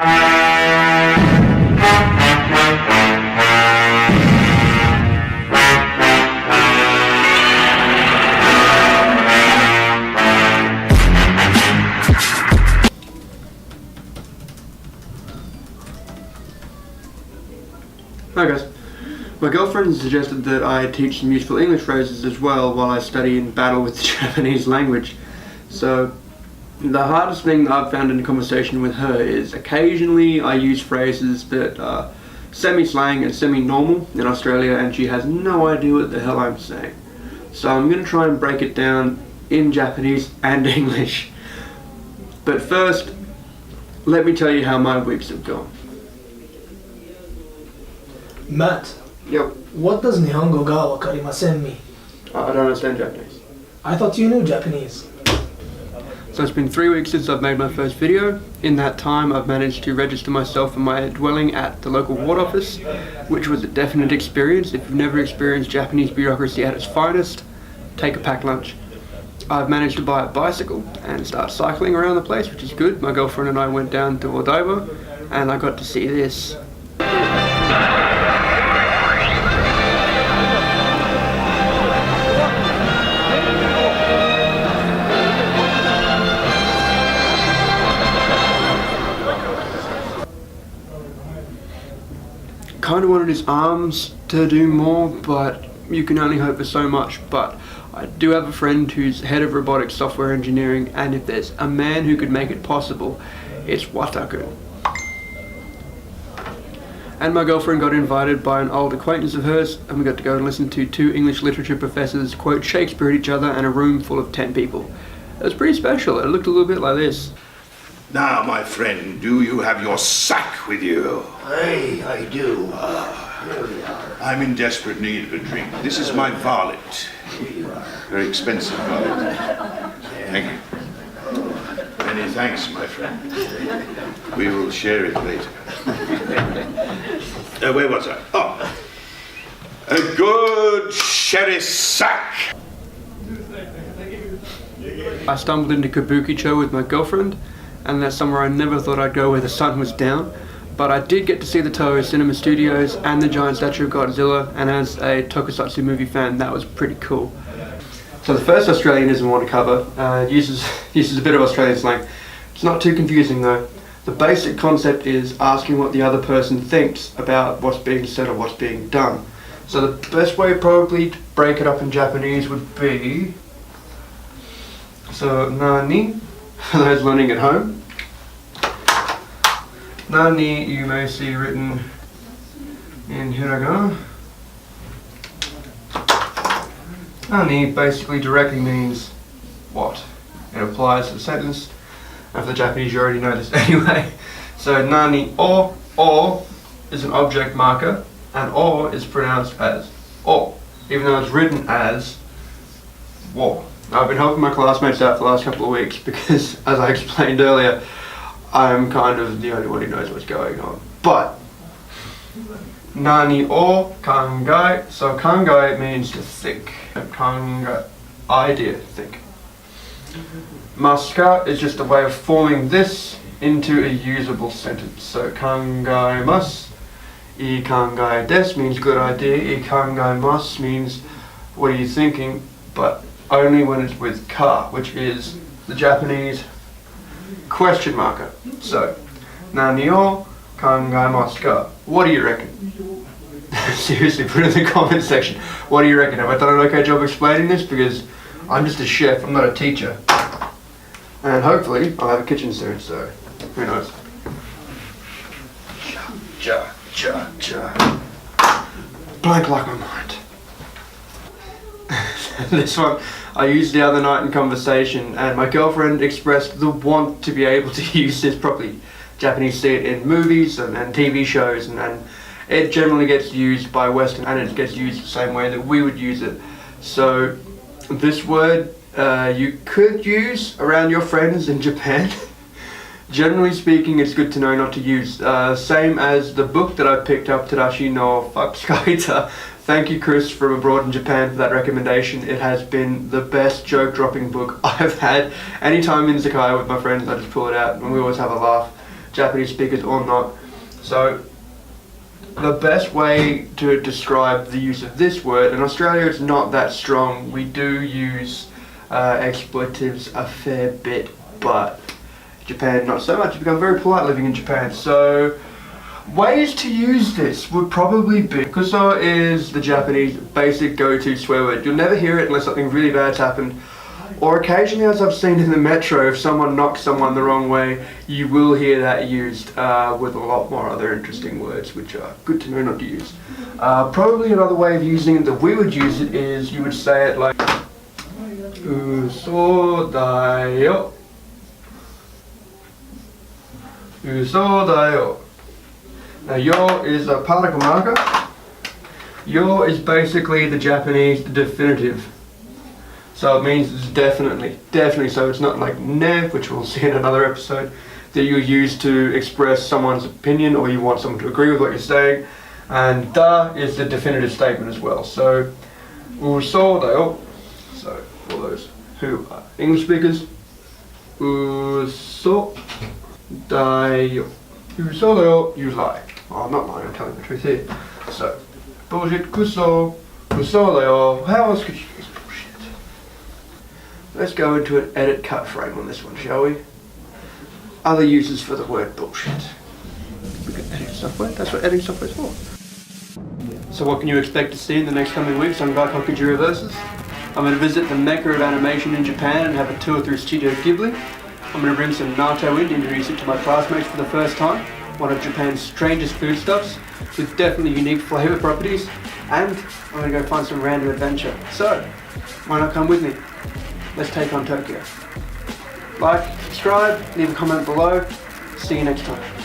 Hi guys, my girlfriend suggested that I teach some useful English phrases as well while I study and battle with the Japanese language. So the hardest thing I've found in a conversation with her is occasionally I use phrases that are semi-slang and semi-normal in Australia and she has no idea what the hell I'm saying. So I'm going to try and break it down in Japanese and English. But first, let me tell you how my weeks have gone. Matt, Yep. what does Nihongo ga wakarimasen mean? I don't understand Japanese. I thought you knew Japanese. So it's been 3 weeks since I've made my first video. In that time I've managed to register myself for my dwelling at the local ward office, which was a definite experience. If you've never experienced Japanese bureaucracy at its finest, take a packed lunch. I've managed to buy a bicycle and start cycling around the place, which is good. My girlfriend and I went down to Odaiba and I got to see this. Kind of wanted his arms to do more, but you can only hope for so much. But I do have a friend who's head of robotics software engineering, and if there's a man who could make it possible, it's Wataku. And my girlfriend got invited by an old acquaintance of hers, and we got to go and listen to 2 English literature professors quote Shakespeare at each other in a room full of 10 people. It was pretty special. It looked a little bit like this. Now, my friend, do you have your sack with you? Aye, I do. Here we are. I'm in desperate need of a drink. This is my varlet. Very expensive varlet. Thank you. Many thanks, my friend. We will share it later. Where was I? Oh. A good sherry sack. I stumbled into Kabukicho with my girlfriend, and that's somewhere I never thought I'd go where the sun was down. But I did get to see the Toho Cinema Studios and the giant statue of Godzilla, and as a tokusatsu movie fan, that was pretty cool. So the first Australianism I want to cover uses a bit of Australian slang. It's not too confusing though. The basic concept is asking what the other person thinks about what's being said or what's being done. So the best way probably to break it up in Japanese would be... So, nani, for those learning at home. Nani you may see written in hiragana. Nani basically directly means what. It applies to the sentence, and for the Japanese you already know this anyway. So nani o is an object marker, and o is pronounced as o, even though it's written as wo. I've been helping my classmates out for the last couple of weeks because, as I explained earlier, I'm kind of the only one who knows what's going on. But nani o kangai, so kangai means to think. Kangai, idea, think. Masuka is just a way of forming this into a usable sentence. So kangaimasu, I kangai desu means good idea, I kangaimasu means what are you thinking, but only when it's with ka, which is the Japanese question marker. So, nani o kangaimasu ka? What do you reckon? Seriously, put it in the comment section. What do you reckon? Have I done an okay job explaining this? Because I'm just a chef, I'm not a teacher. And hopefully, I'll have a kitchen soon, so who knows. Blank like my mind. This one I used the other night in conversation, and my girlfriend expressed the want to be able to use this properly. Japanese see it in movies and TV shows, and it generally gets used by Western, and it gets used the same way that we would use it. So this word you could use around your friends in Japan. Generally speaking, it's good to know not to use. Same as the book that I picked up, Tadashi no Fukaita. Thank you, Chris, from abroad in Japan, for that recommendation. It has been the best joke-dropping book I've had. Anytime in Zakaya with my friends, I just pull it out, and we always have a laugh. Japanese speakers or not. So the best way to describe the use of this word, in Australia it's not that strong. We do use expletives a fair bit, but Japan not so much. You've become very polite living in Japan. So ways to use this would probably be, kuso is the Japanese basic go-to swear word. You'll never hear it unless something really bad's happened. Or occasionally, as I've seen in the metro, if someone knocks someone the wrong way, you will hear that used with a lot more other interesting words, which are good to know not to use. Probably another way of using it that we would use it is you would say it like Uso da yo. Uso da yo. Now yo is a particle marker. Yo is basically the Japanese definitive. So it means it's definitely. So it's not like ne, which we'll see in another episode, that you use to express someone's opinion or you want someone to agree with what you're saying. And da is the definitive statement as well. So, uso da yo. So, for those who are English speakers, uso da yo. Uso da yo, you lie. Oh, I'm not lying, I'm telling the truth here. So, bullshit, kuso, uso da yo. How else could you use bullshit? Let's go into an edit cut frame on this one, shall we? Other uses for the word bullshit. We can edit software, that's what editing software is for. So what can you expect to see in the next coming weeks on Gaikokujira VS? I'm going to visit the mecca of animation in Japan and have a tour through Studio Ghibli. I'm going to bring some natto in to introduce it to my classmates for the first time. One of Japan's strangest foodstuffs with definitely unique flavour properties. And I'm going to go find some random adventure. So, why not come with me? Let's take on Tokyo. Like, subscribe, leave a comment below. See you next time.